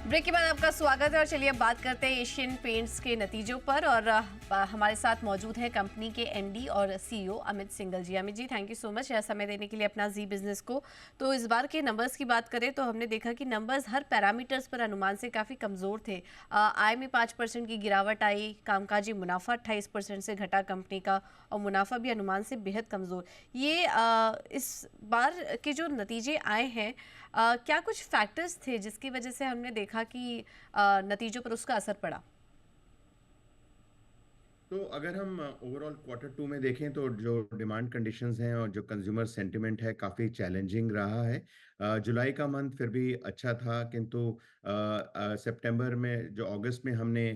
Break के बाद आपका स्वागत है और चलिए अब बात करते हैं एशियन पेंट्स के नतीजों पर। और हमारे साथ मौजूद हैं कंपनी के एमडी और CEO Amit Singhal ji. Amit ji, thank you so much यह समय देने के लिए अपना जी बिजनेस को। तो इस बार के नंबर्स की बात करें तो हमने देखा कि नंबर्स हर पैरामीटर्स पर अनुमान से काफ़ी कमज़ोर थे। आय में 5% की गिरावट आई, कामकाजी मुनाफा 28% से घटा कंपनी का, और मुनाफा भी अनुमान से बेहद कमज़ोर। ये इस बार के जो नतीजे आए हैं, क्या कुछ फैक्टर्स थे जिसकी वजह से हमने देखा कि नतीजों पर उसका असर पड़ा? तो अगर हम ओवरऑल क्वार्टर टू में देखें तो जो डिमांड कंडीशंस हैं और जो कंज्यूमर सेंटिमेंट है काफ़ी चैलेंजिंग रहा है। जुलाई का मंथ फिर भी अच्छा था, किंतु सितंबर में जो अगस्त में हमने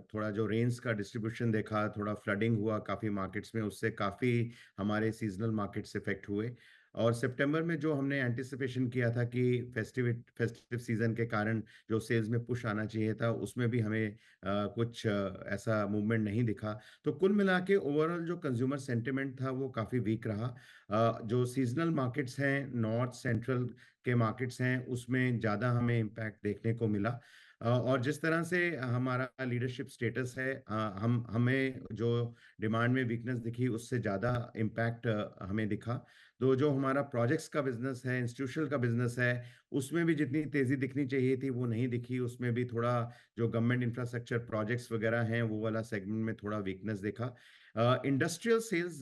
थोड़ा जो रेन्स का डिस्ट्रीब्यूशन देखा, थोड़ा फ्लडिंग हुआ काफ़ी मार्केट्स में, उससे काफ़ी हमारे सीजनल मार्केट्स इफेक्ट हुए। और सितंबर में जो हमने एंटिसिपेशन किया था कि फेस्टिव सीजन के कारण जो सेल्स में पुश आना चाहिए था, उसमें भी हमें कुछ ऐसा मूवमेंट नहीं दिखा। तो कुल मिला के ओवरऑल जो कंज्यूमर सेंटिमेंट था वो काफ़ी वीक रहा। जो सीज़नल मार्केट्स हैं, नॉर्थ सेंट्रल के मार्केट्स हैं, उसमें ज़्यादा हमें इम्पैक्ट देखने को मिला। और जिस तरह से हमारा लीडरशिप स्टेटस है, हम हमें जो डिमांड में वीकनेस दिखी उससे ज़्यादा इम्पैक्ट हमें दिखा। तो जो हमारा प्रोजेक्ट्स का बिज़नेस है, इंस्टीट्यूशनल का बिज़नेस है, उसमें भी जितनी तेज़ी दिखनी चाहिए थी वो नहीं दिखी। उसमें भी थोड़ा जो गवर्नमेंट इंफ्रास्ट्रक्चर प्रोजेक्ट्स वगैरह हैं, वो वाला सेगमेंट में थोड़ा वीकनेस देखा। इंडस्ट्रियल सेल्स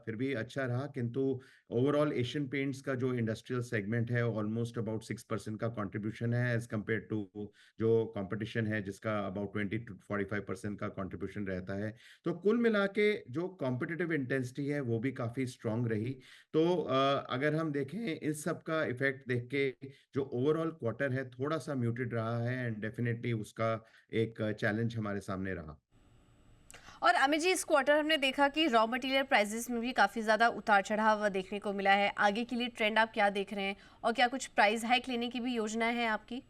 फिर भी अच्छा रहा, किंतु ओवरऑल एशियन पेंट्स का जो इंडस्ट्रियल सेगमेंट है ऑलमोस्ट अबाउट 6% का कंट्रीब्यूशन है एज़ कम्पेयर टू जो कंपटीशन है जिसका अबाउट 20 टू 45% का कंट्रीब्यूशन रहता है। तो कुल मिला के जो कॉम्पिटिटिव इंटेंसिटी है वो भी काफ़ी स्ट्रांग रही। तो अगर हम देखें इस सब का इफ़ेक्ट देख के जो ओवरऑल क्वार्टर है थोड़ा-सा म्यूटेड रहा है, एंड डेफिनिटली उसका एक चैलेंज हमारे सामने रहा। और अमित जी, इस क्वार्टर हमने देखा कि रॉ मटेरियल प्राइसेस में भी काफ़ी ज़्यादा उतार चढ़ाव देखने को मिला है। आगे के लिए ट्रेंड आप क्या देख रहे हैं, और क्या कुछ प्राइस हाइक लेने की भी योजना है आपकी?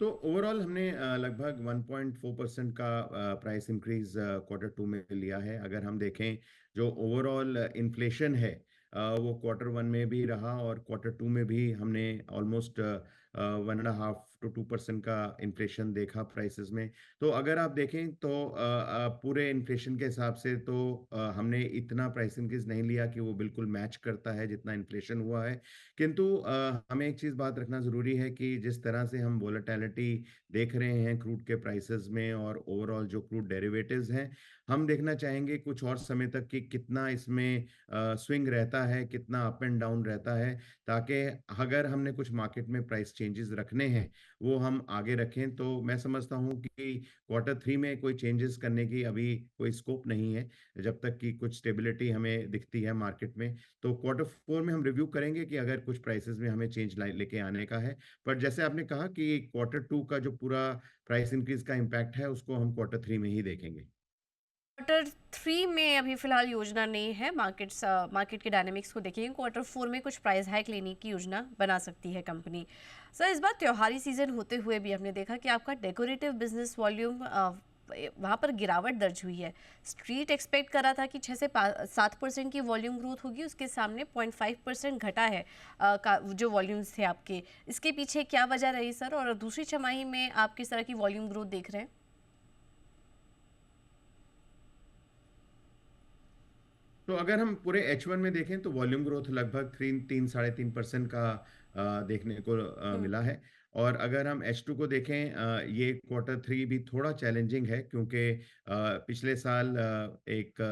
तो ओवरऑल हमने लगभग 1.4% का प्राइस इंक्रीज क्वार्टर टू में लिया है। अगर हम देखें जो ओवरऑल इन्फ्लेशन है, वो क्वार्टर वन में भी रहा और क्वार्टर टू में भी हमने ऑलमोस्ट 1.5 to 2% का इन्फ्लेशन देखा प्राइसेस में। तो अगर आप देखें तो पूरे इन्फ्लेशन के हिसाब से तो हमने इतना प्राइस इंक्रीज नहीं लिया कि वो बिल्कुल मैच करता है जितना इन्फ्लेशन हुआ है। किंतु हमें एक चीज़ बात रखना ज़रूरी है कि जिस तरह से हम वोलेटिलिटी देख रहे हैं क्रूड के प्राइसेस में और ओवरऑल जो क्रूड डेरिवेटिव्स हैं, हम देखना चाहेंगे कुछ और समय तक कि कितना इसमें स्विंग रहता है, कितना अप एंड डाउन रहता है, ताकि अगर हमने कुछ मार्केट में प्राइस चेंजेस रखने हैं, वो हम आगे रखें। तो मैं समझता हूँ कि क्वार्टर थ्री में कोई चेंजेस करने की अभी कोई स्कोप नहीं है, जब तक कि कुछ स्टेबिलिटी हमें दिखती है मार्केट में। तो क्वार्टर फोर में हम रिव्यू करेंगे कि अगर कुछ प्राइसेस में हमें चेंज लेके आने का है। पर जैसे आपने कहा कि क्वार्टर टू का जो पूरा प्राइस इंक्रीज का इम्पैक्ट है उसको हम क्वार्टर थ्री में ही देखेंगे। क्वार्टर थ्री में अभी फिलहाल योजना नहीं है। मार्केट के डायनेमिक्स को देखेंगे, क्वार्टर फोर में कुछ प्राइस हाइक लेने की योजना बना सकती है कंपनी। सर, इस बार त्योहारी सीजन होते हुए भी हमने देखा कि आपका डेकोरेटिव बिजनेस वॉल्यूम वहाँ पर गिरावट दर्ज हुई है। स्ट्रीट एक्सपेक्ट कर रहा था कि 6 से 7% की वॉल्यूम ग्रोथ होगी, उसके सामने 0.5% घटा है का जो वॉल्यूम्स थे आपके। इसके पीछे क्या वजह रही सर, और दूसरी छमाही में आप किस तरह की वॉल्यूम ग्रोथ देख रहे हैं? तो अगर हम पूरे H1 में देखें तो वॉल्यूम ग्रोथ लगभग 3 3 साढ़े 3% का देखने को हम्म। मिला है। और अगर हम H2 को देखें, ये क्वार्टर थ्री भी थोड़ा चैलेंजिंग है, क्योंकि पिछले साल एक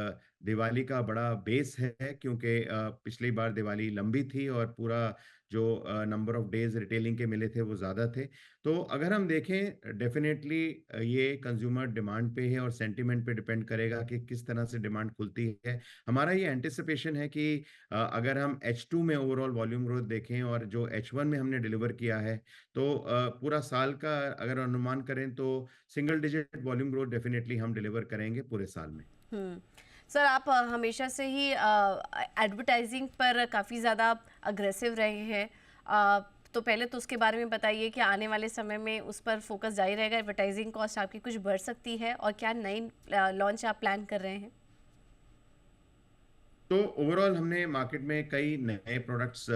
दिवाली का बड़ा बेस है, क्योंकि पिछली बार दिवाली लंबी थी और पूरा जो नंबर ऑफ डेज रिटेलिंग के मिले थे वो ज़्यादा थे। तो अगर हम देखें डेफिनेटली ये कंज्यूमर डिमांड पे है और सेंटिमेंट पे डिपेंड करेगा कि किस तरह से डिमांड खुलती है। हमारा ये एंटिसिपेशन है कि अगर हम H2 में ओवरऑल वॉल्यूम ग्रोथ देखें और जो H1 में हमने डिलीवर किया है, तो पूरा साल का अगर अनुमान करें तो single digit volume growth definitely हम डिलीवर करेंगे पूरे साल में। हम्म। सर, आप हमेशा से ही एडवर्टाइजिंग पर काफ़ी ज़्यादा अग्रेसिव रहे हैं। तो पहले तो उसके बारे में बताइए कि आने वाले समय में उस पर फोकस जारी रहेगा, एडवर्टाइजिंग कॉस्ट आपकी कुछ बढ़ सकती है, और क्या नई लॉन्च आप प्लान कर रहे हैं? तो ओवरऑल हमने मार्केट में कई नए प्रोडक्ट्स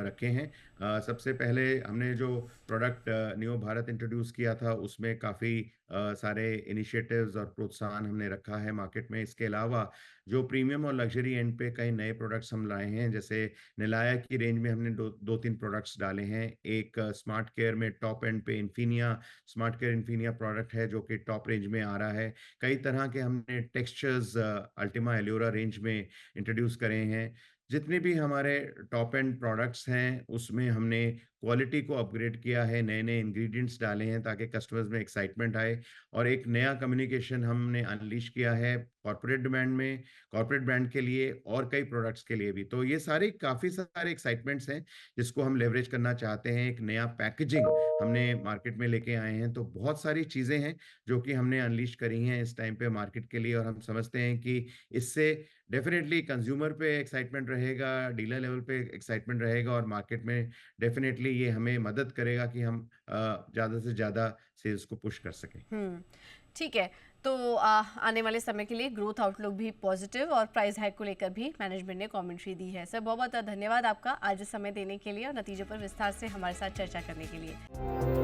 रखे हैं। सबसे पहले हमने जो प्रोडक्ट नियो भारत इंट्रोड्यूस किया था, उसमें काफ़ी सारे इनिशिएटिव्स और प्रोत्साहन हमने रखा है मार्केट में। इसके अलावा जो प्रीमियम और लग्ज़री एंड पे कई नए प्रोडक्ट्स हम लाए हैं, जैसे निलाया की रेंज में हमने 2-3 प्रोडक्ट्स डाले हैं। एक स्मार्ट केयर में टॉप एंड पे Infinia smart care Infinia product है, जो कि टॉप रेंज में आ रहा है। कई तरह के हमने टेक्सचर्स अल्टीमा एल्योरा रेंज में इंट्रोड्यूस करे हैं। जितने भी हमारे टॉप एंड प्रोडक्ट्स हैं, उसमें हमने क्वालिटी को अपग्रेड किया है, नए-नए इंग्रीडिएंट्स डाले हैं ताकि कस्टमर्स में एक्साइटमेंट आए और एक नया कम्युनिकेशन हमने अनलीश किया है कॉर्पोरेट ब्रांड के लिए और कई प्रोडक्ट्स के लिए भी। तो ये सारे काफ़ी सारे एक्साइटमेंट्स हैं, जिसको हम लेवरेज करना चाहते हैं। एक नया पैकेजिंग हमने मार्केट में लेके आए हैं, तो बहुत सारी चीज़ें हैं, जो कि हमने अनलीश करी हैं इस टाइम पे मार्केट के लिए और हम समझते हैं कि इससे डेफ़िनेटली कंज़्यूमर पे एक्साइटमेंट रहेगा, डीलर लेवल पे एक्साइटमेंट रहेगा और मार्केट में डेफ़िनेटली ये हमें मदद करेगा कि हम ज़्यादा से ज़्यादा सेल्स को पुश कर सकें। हुँ, ठीक है। तो आने वाले समय के लिए ग्रोथ आउटलुक भी पॉजिटिव और प्राइस हाइक को लेकर भी मैनेजमेंट ने कमेंट्री दी है। सर बहुत-बहुत धन्यवाद आपका आज समय देने के लिए और नतीजों पर विस्तार से हमारे साथ चर्चा करने के लिए।